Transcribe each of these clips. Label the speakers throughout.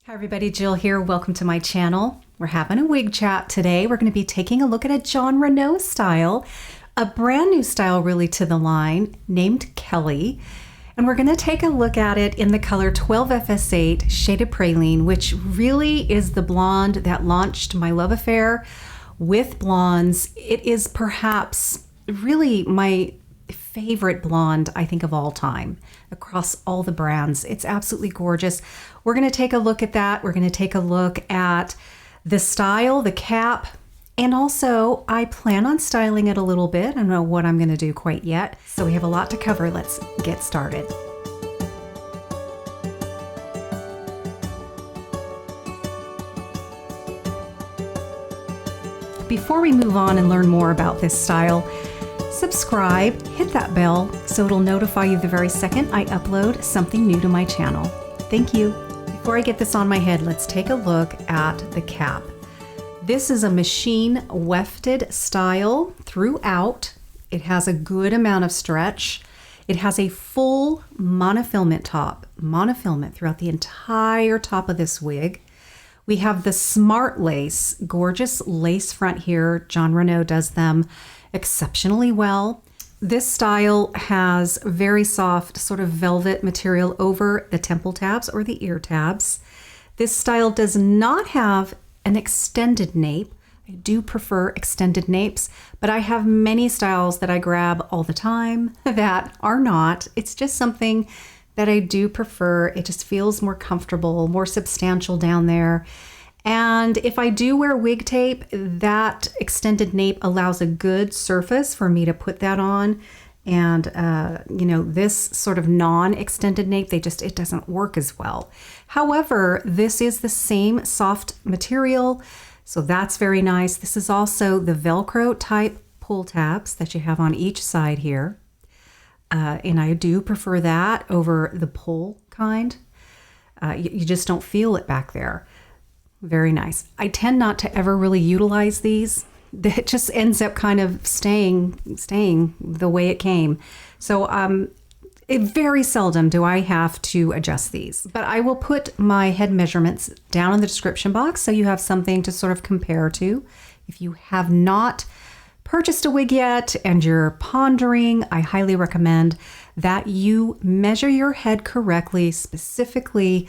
Speaker 1: Hi everybody, Jill here. Welcome to my channel. We're having a wig chat today. We're going to be taking a look at a Jon Renau style, a brand new style really to the line named Kelly. And we're going to take a look at it in the color 12FS8 Shaded Praline, which really is the blonde that launched my love affair with blondes. It is perhaps really my favorite blonde, I think, of all time across all the brands. It's absolutely gorgeous. We're going to take a look at that. We're going to take a look at the style, the cap, and also I plan on styling it a little bit. I don't know what I'm going to do quite yet. So we have a lot to cover. Let's get started. Before we move on and learn more about this style, subscribe, hit that bell so it'll notify you the very second I upload something new to my channel. Thank you. Before I get this on my head, let's take a look at the cap. This is a machine wefted style throughout. It has a good amount of stretch. It has a full monofilament top, monofilament throughout the entire top of this wig. We have the SmartLace, gorgeous lace front here. Jon Renau does them exceptionally well. This style has very soft sort of velvet material over the temple tabs or the ear tabs. This style does not have an extended nape. I do prefer extended napes, but I have many styles that I grab all the time that are not. It's just something that I do prefer. It just feels more comfortable, more substantial down there. And if I do wear wig tape, that extended nape allows a good surface for me to put that on. And, this sort of non-extended nape, it doesn't work as well. However, this is the same soft material, so that's very nice. This is also the Velcro type pull tabs that you have on each side here. And I do prefer that over the pull kind. You just don't feel it back there. Very nice. I tend not to ever really utilize these. It just ends up kind of staying the way it came. So very seldom do I have to adjust these. But I will put my head measurements down in the description box so you have something to sort of compare to. If you have not purchased a wig yet and you're pondering, I highly recommend that you measure your head correctly, specifically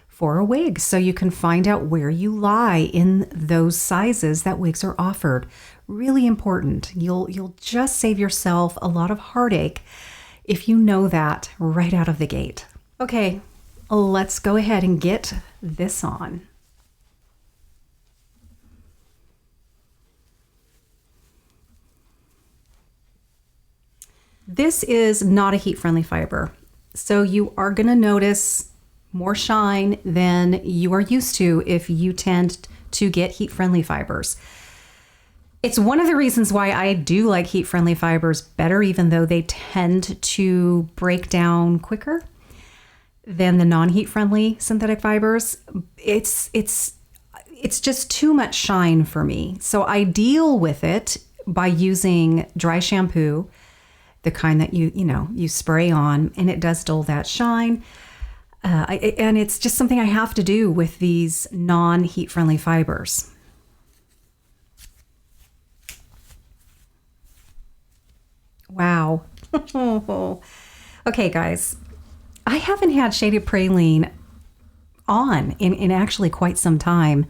Speaker 1: for a wig, so you can find out where you lie in those sizes that wigs are offered. Really important. You'll just save yourself a lot of heartache if you know that right out of the gate. Okay, let's go ahead and get this on. This is not a heat-friendly fiber, so you are going to notice more shine than you are used to if you tend to get heat-friendly fibers. It's one of the reasons why I do like heat-friendly fibers better, even though they tend to break down quicker than the non-heat-friendly synthetic fibers. It's just too much shine for me. So I deal with it by using dry shampoo, the kind that you spray on, and it does dull that shine. And it's just something I have to do with these non-heat friendly fibers. Wow. Okay, guys, I haven't had Shaded Praline on in actually quite some time.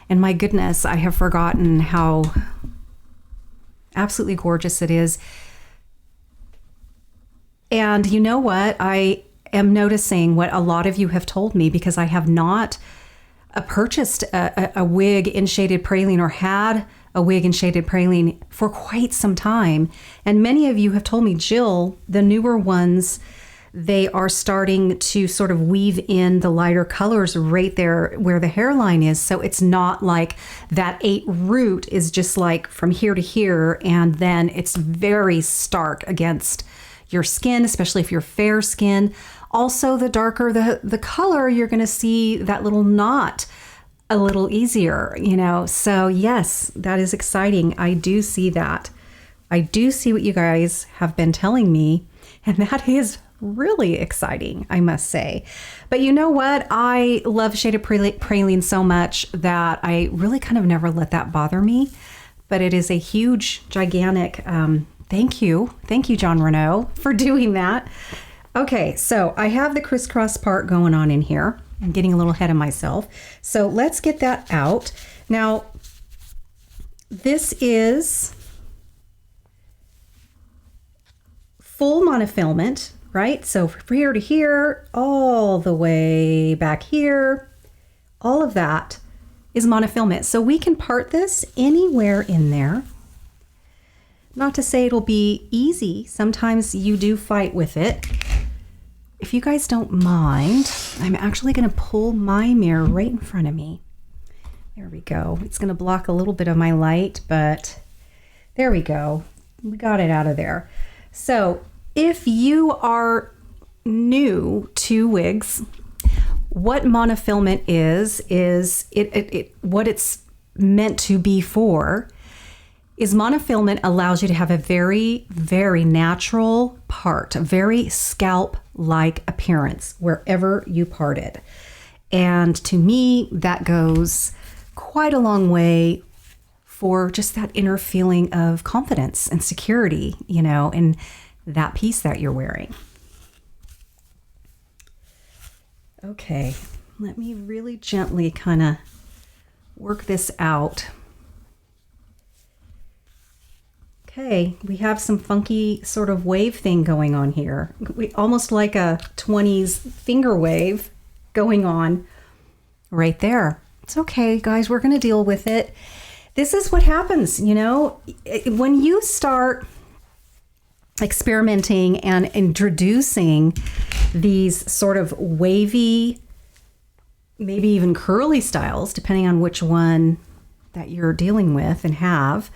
Speaker 1: And my goodness, I have forgotten how absolutely gorgeous it is. And you know what? I am noticing what a lot of you have told me, because I have not purchased a wig in Shaded Praline or had a wig in Shaded Praline for quite some time. And many of you have told me, Jill, the newer ones, they are starting to sort of weave in the lighter colors right there where the hairline is. So it's not like that 8 root is just like from here to here, and then it's very stark against your skin, especially if you're fair skin. Also, the darker the color, you're going to see that little knot a little easier, So yes, that is exciting. I do see that. I do see what you guys have been telling me, and that is really exciting, I must say. But you know what? I love Shaded Praline so much that I really kind of never let that bother me. But it is a huge, gigantic, thank you. Thank you, Jon Renau, for doing that. Okay, so I have the crisscross part going on in here. I'm getting a little ahead of myself. So let's get that out. Now, this is full monofilament, right? So from here to here, all the way back here, all of that is monofilament. So we can part this anywhere in there. Not to say it'll be easy. Sometimes you do fight with it. If you guys don't mind, I'm actually going to pull my mirror right in front of me. There we go. It's going to block a little bit of my light, but there we go. We got it out of there. So if you are new to wigs, what monofilament is what it's meant to be for is monofilament allows you to have a very, very natural part, a very scalp-like appearance wherever you part it. And to me, that goes quite a long way for just that inner feeling of confidence and security, you know, in that piece that you're wearing. Okay, let me really gently kind of work this out. Okay, we have some funky sort of wave thing going on here. Almost like a 20s finger wave going on right there. It's okay, guys, we're going to deal with it. This is what happens, you know, when you start experimenting and introducing these sort of wavy, maybe even curly styles, depending on which one that you're dealing with and have.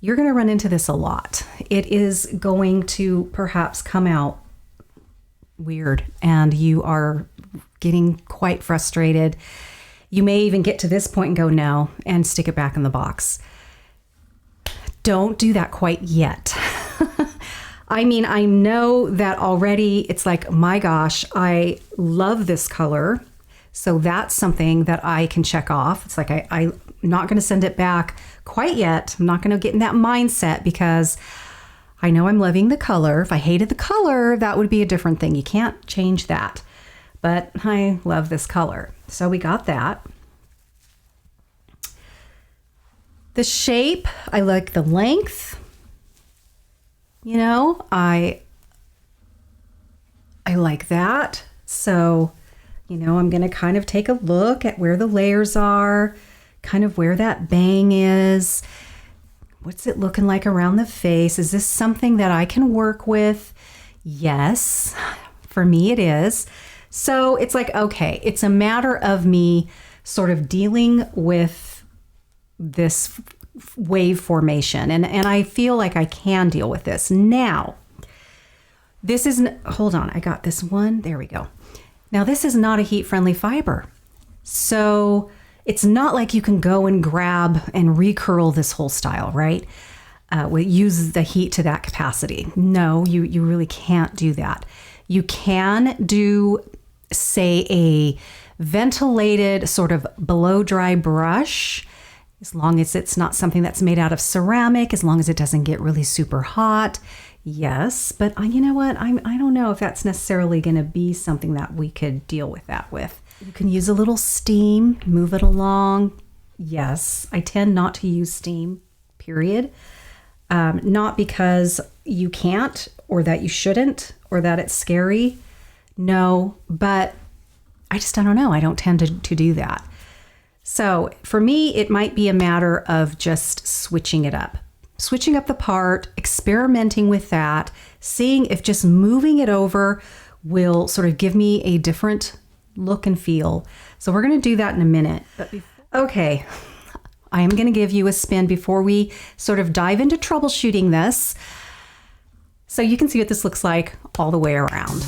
Speaker 1: You're going to run into this a lot. It is going to perhaps come out weird and you are getting quite frustrated. You may even get to this point and go no and stick it back in the box. Don't do that quite yet. I mean, I know that already it's like, my gosh, I love this color. So that's something that I can check off. It's like, I'm not going to send it back quite yet. I'm not going to get in that mindset because I know I'm loving the color. If I hated the color, that would be a different thing. You can't change that. But I love this color. So we got that. The shape, I like the length. You know, I like that. So, you know, I'm going to kind of take a look at where the layers are, kind of where that bang is. What's it looking like around the face? Is this something that I can work with? Yes, for me it is. So it's like, okay, it's a matter of me sort of dealing with this wave formation. And I feel like I can deal with this. Now, this isn't, hold on, I got this one. There we go. Now, this is not a heat-friendly fiber. So it's not like you can go and grab and recurl this whole style, right? Use the heat to that capacity. No, you really can't do that. You can do, say, a ventilated sort of blow dry brush, as long as it's not something that's made out of ceramic, as long as it doesn't get really super hot. Yes, but you know what? I don't know if that's necessarily going to be something that we could deal with that with. You can use a little steam, move it along. Yes, I tend not to use steam, period. Not because you can't or that you shouldn't or that it's scary. No, but I don't know. I don't tend to do that. So for me, it might be a matter of just switching it up. Switching up the part, experimenting with that, seeing if just moving it over will sort of give me a different look and feel. So we're going to do that in a minute. Okay, I am going to give you a spin before we sort of dive into troubleshooting this, so you can see what this looks like all the way around.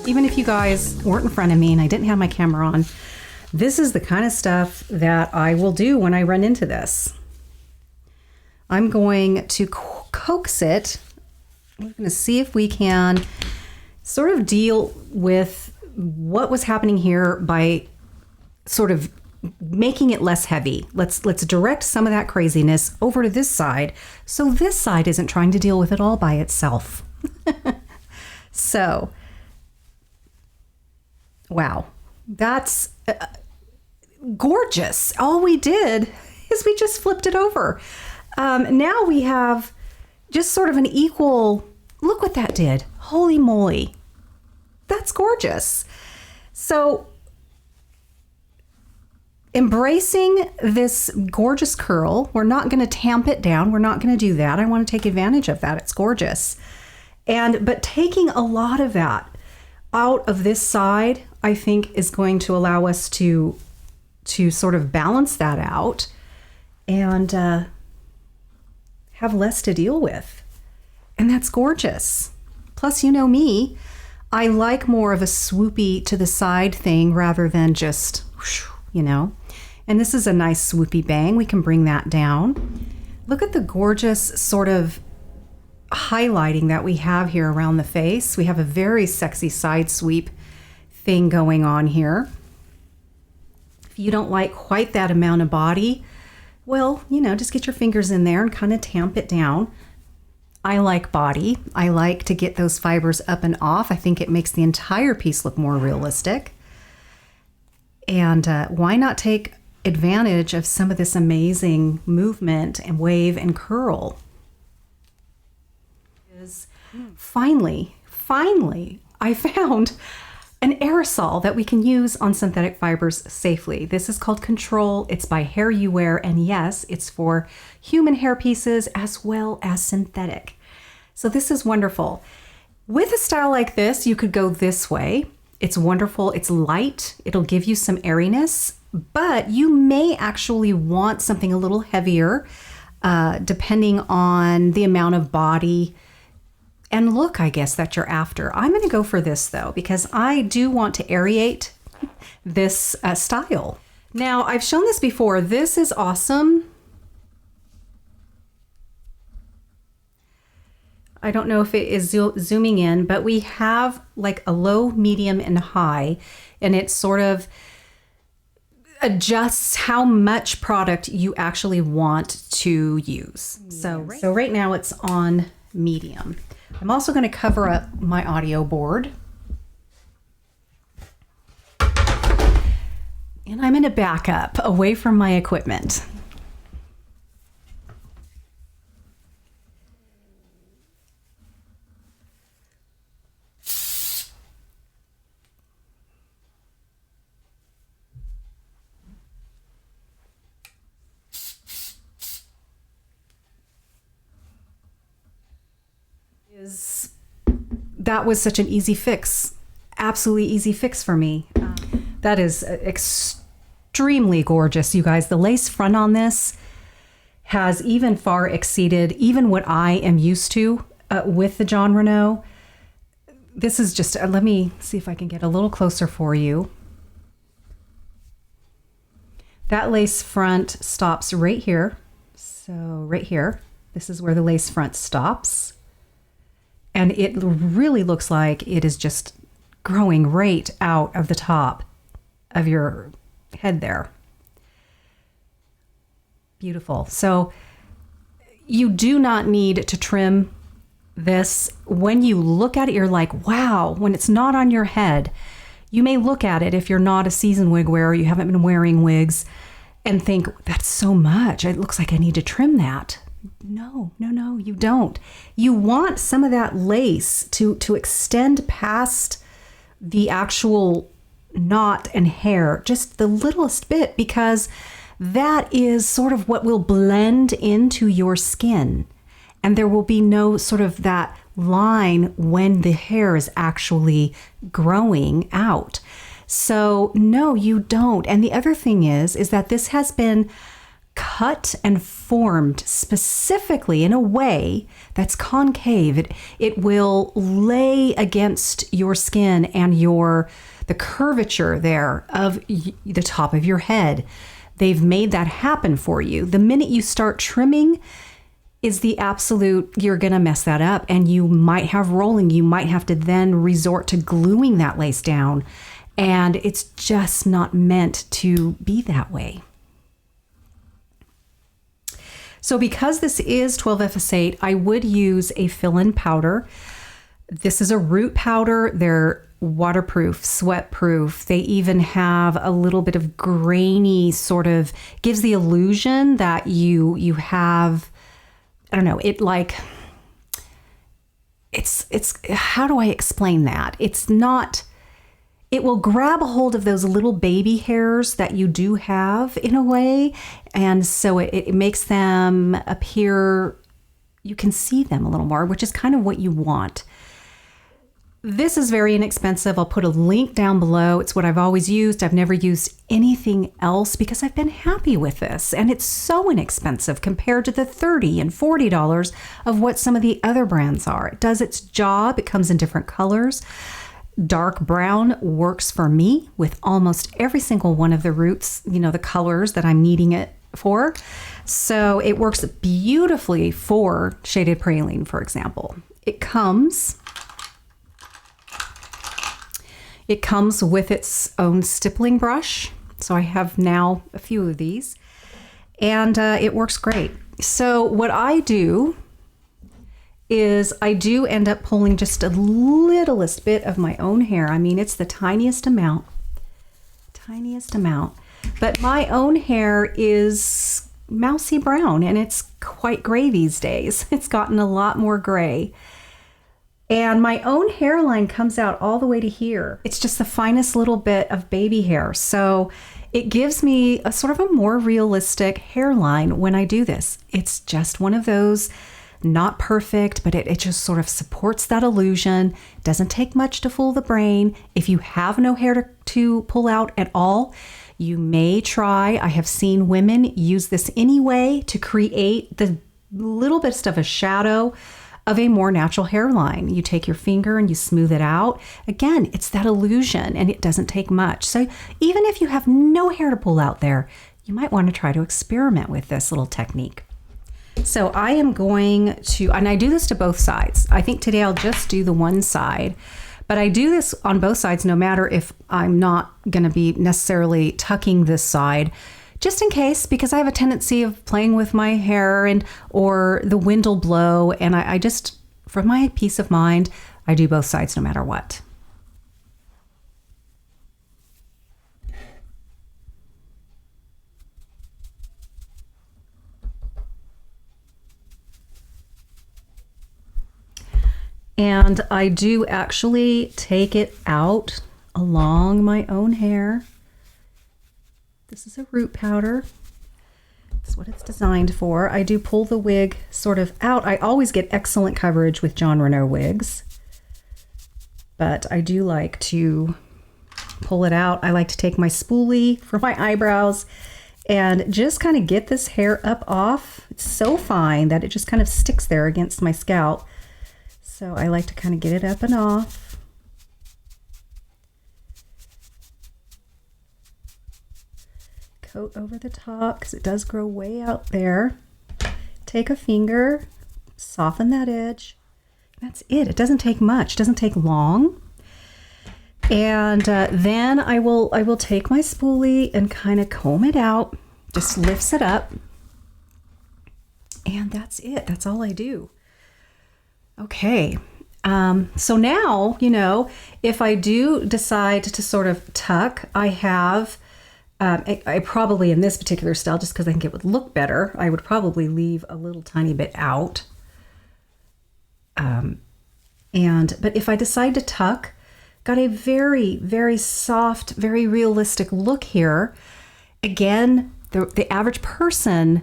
Speaker 1: Even if you guys weren't in front of me and I didn't have my camera on, this is the kind of stuff that I will do when I run into this. I'm going to coax it. We're going to see if we can sort of deal with what was happening here by sort of making it less heavy. Let's direct some of that craziness over to this side so this side isn't trying to deal with it all by itself. So, wow, that's gorgeous. All we did is we just flipped it over. Now we have just sort of an equal, look what that did. Holy moly. That's gorgeous. So embracing this gorgeous curl, we're not going to tamp it down. We're not going to do that. I want to take advantage of that. It's gorgeous. But taking a lot of that out of this side, I think is going to allow us to sort of balance that out and have less to deal with. And that's gorgeous. Plus, you know me, I like more of a swoopy to the side thing rather than just, you know. And this is a nice swoopy bang. We can bring that down. Look at the gorgeous sort of highlighting that we have here around the face. We have a very sexy side sweep thing going on here. If you don't like quite that amount of body, well, you know, just get your fingers in there and kind of tamp it down. I like body. I like to get those fibers up and off. I think it makes the entire piece look more realistic. And why not take advantage of some of this amazing movement and wave and curl? Finally, I found an aerosol that we can use on synthetic fibers safely. This is called Control. It's by Hair You Wear, and yes, it's for human hair pieces as well as synthetic. So this is wonderful. With a style like this, you could go this way. It's wonderful. It's light. It'll give you some airiness, but you may actually want something a little heavier, depending on the amount of body and look, I guess, that you're after. I'm going to go for this though, because I do want to aerate this style. Now, I've shown this before. This is awesome. I don't know if it is zooming in, but we have like a low, medium, and high, and it sort of adjusts how much product you actually want to use. So right now it's on medium. I'm also going to cover up my audio board. And I'm going to back up away from my equipment. That was such an easy fix, absolutely easy fix for me. That is extremely gorgeous, you guys. The lace front on this has even far exceeded even what I am used to with the Jon Renau. This is just, let me see if I can get a little closer for you. That lace front stops right here. So right here, this is where the lace front stops. And it really looks like it is just growing right out of the top of your head there. Beautiful. So you do not need to trim this. When you look at it, you're like, wow. When it's not on your head, you may look at it if you're not a seasoned wig wearer, you haven't been wearing wigs, and think, that's so much. It looks like I need to trim that. No, you don't. You want some of that lace to extend past the actual knot and hair, just the littlest bit, because that is sort of what will blend into your skin. And there will be no sort of that line when the hair is actually growing out. So no, you don't. And the other thing is that this has been cut and formed specifically in a way that's concave. It will lay against your skin and the curvature there of the top of your head. They've made that happen for you. The minute you start trimming is the absolute, you're going to mess that up, and you might have rolling. You might have to then resort to gluing that lace down, and it's just not meant to be that way. So because this is 12FS8, I would use a fill-in powder. This is a root powder. They're waterproof, sweat-proof. They even have a little bit of grainy, sort of gives the illusion that you have, I don't know, it's how do I explain that? It's not, it will grab a hold of those little baby hairs that you do have in a way. And so it makes them appear, you can see them a little more, which is kind of what you want. This is very inexpensive. I'll put a link down below. It's what I've always used. I've never used anything else because I've been happy with this. And it's so inexpensive compared to the $30 and $40 of what some of the other brands are. It does its job. It comes in different colors. Dark brown works for me with almost every single one of the roots, the colors that I'm needing it for. So it works beautifully for Shaded Praline, for example. It comes with its own stippling brush. So I have now a few of these, and it works great. So what I do is I do end up pulling just a littlest bit of my own hair. I mean, it's the tiniest amount, but my own hair is mousy brown, and it's quite gray these days. It's gotten a lot more gray. And my own hairline comes out all the way to here. It's just the finest little bit of baby hair. So it gives me a sort of a more realistic hairline when I do this. It's just one of those, not perfect, but it just sort of supports that illusion. Doesn't take much to fool the brain. If you have no hair to pull out at all, you may try. I have seen women use this anyway to create the little bits of a shadow of a more natural hairline. You take your finger and you smooth it out. Again, it's that illusion, and it doesn't take much. So even if you have no hair to pull out there, you might want to try to experiment with this little technique. So I am going to, and I do this to both sides. I think today I'll just do the one side, but I do this on both sides no matter if I'm not going to be necessarily tucking this side, just in case, because I have a tendency of playing with my hair or the wind will blow. And I just, for my peace of mind, I do both sides no matter what. And I do actually take it out along my own hair. This is a root powder. That's what it's designed for. I do pull the wig sort of out. I always get excellent coverage with Jon Renau wigs, but I do like to pull it out. I like to take my spoolie for my eyebrows and just kind of get this hair up off. It's so fine that it just kind of sticks there against my scalp. So I like to kind of get it up and off. Coat over the top because it does grow way out there. Take a finger, soften that edge. That's it. It doesn't take much. It doesn't take long. And then I will take my spoolie and kind of comb it out. Just lifts it up. And that's it. That's all I do. Okay. So now, if I do decide to sort of tuck, I have I probably, in this particular style, just because I think it would look better, I would probably leave a little tiny bit out. But if I decide to tuck, got a very, very soft, very realistic look here. Again, the average person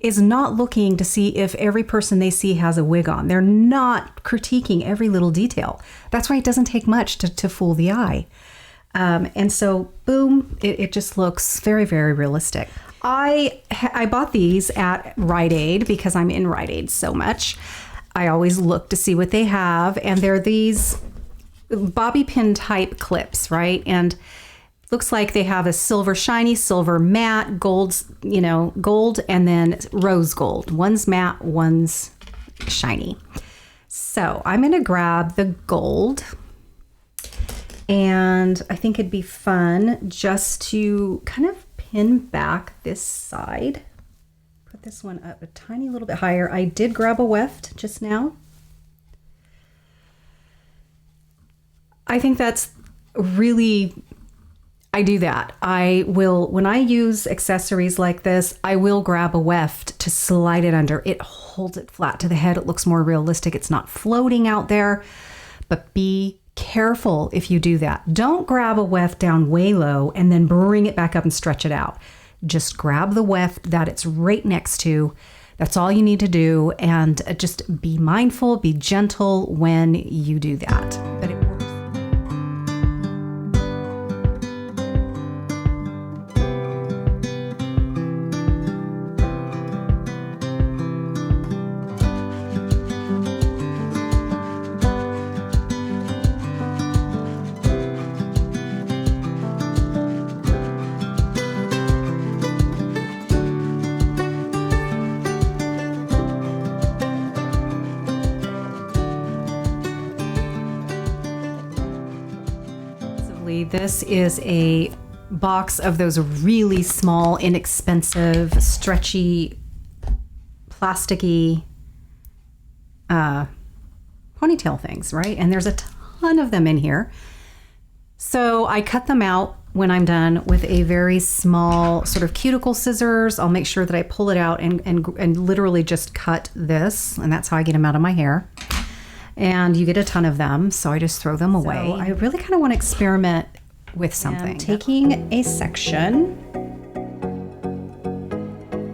Speaker 1: is not looking to see if every person they see has a wig on. They're not critiquing every little detail. That's why it doesn't take much to fool the eye. And so, boom, it just looks very, very realistic. I bought these at Rite Aid because I'm in Rite Aid so much. I always look to see what they have, and they're these bobby pin type clips, right? And looks like they have a silver shiny, silver matte, gold, gold, and then rose gold. One's matte, one's shiny. So I'm going to grab the gold, and I think it'd be fun just to kind of pin back this side. Put this one up a tiny little bit higher. I did grab a weft just now. I think that's really, I do that. I will, when I use accessories like this, I will grab a weft to slide it under. It holds it flat to the head. It looks more realistic. It's not floating out there, but be careful if you do that. Don't grab a weft down way low and then bring it back up and stretch it out. Just grab the weft that it's right next to. That's all you need to do. And just be mindful, be gentle when you do that. But it works. This is a box of those really small, inexpensive, stretchy, plasticky ponytail things, right? And there's a ton of them in here. So I cut them out when I'm done with a very small sort of cuticle scissors. I'll make sure that I pull it out and literally just cut this, and that's how I get them out of my hair. And you get a ton of them, so I just throw them away. So I really kind of want to experiment with something. And taking a section,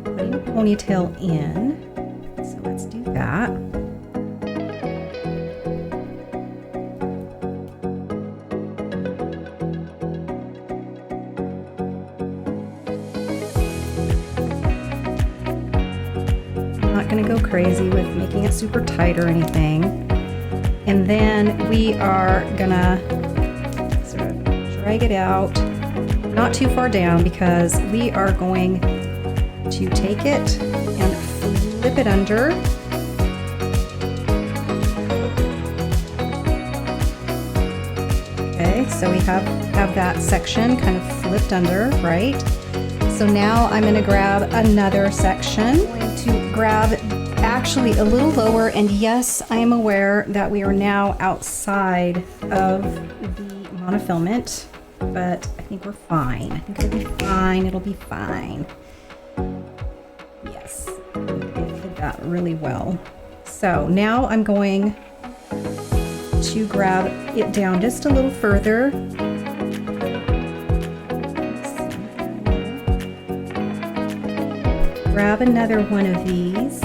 Speaker 1: putting a ponytail in. So let's do that. I'm not going to go crazy with making it super tight or anything. And then we are gonna sort of drag it out, not too far down, because we are going to take it and flip it under. Okay, so we have that section kind of flipped under, right? So now I'm gonna grab another section. I'm going to grab actually a little lower, and yes, I am aware that we are now outside of the monofilament, but I think we're fine. I think it'll be fine. It'll be fine. Yes, it did that really well. So now I'm going to grab it down just a little further. Grab another one of these.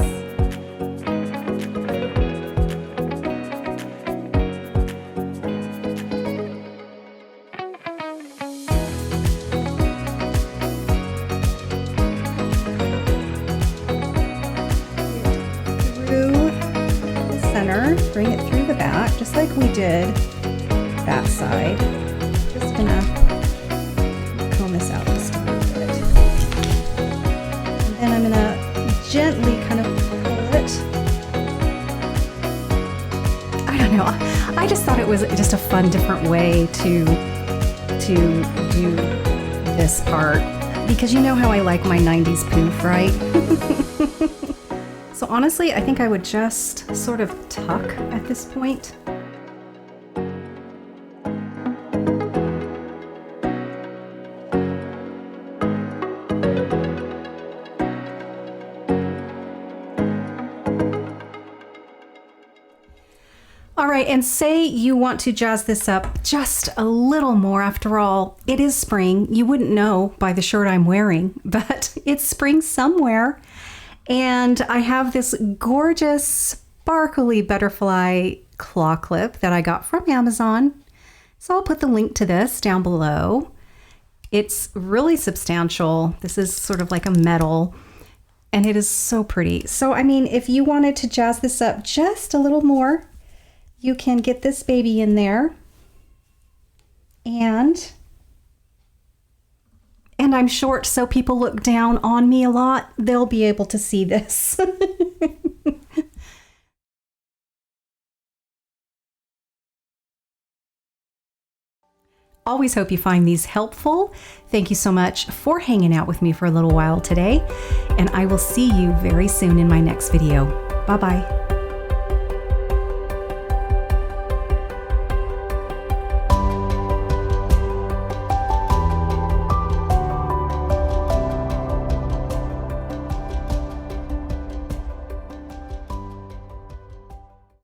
Speaker 1: Bring it through the back, just like we did that side. Just gonna comb this out just a little bit. And then I'm gonna gently kind of pull it. I don't know. I just thought it was just a fun, different way to do this part, because you know how I like my 90s poof, right? So honestly, I think I would just sort of tuck at this point. All right, and say you want to jazz this up just a little more. After all, it is spring. You wouldn't know by the shirt I'm wearing, but it's spring somewhere. And I have this gorgeous, sparkly butterfly claw clip that I got from Amazon. So I'll put the link to this down below. It's really substantial. This is sort of like a metal, and it is so pretty. So, I mean, if you wanted to jazz this up just a little more, you can get this baby in there. And I'm short, so people look down on me a lot. They'll be able to see this. Always hope you find these helpful. Thank you so much for hanging out with me for a little while today, and I will see you very soon in my next video. Bye-bye.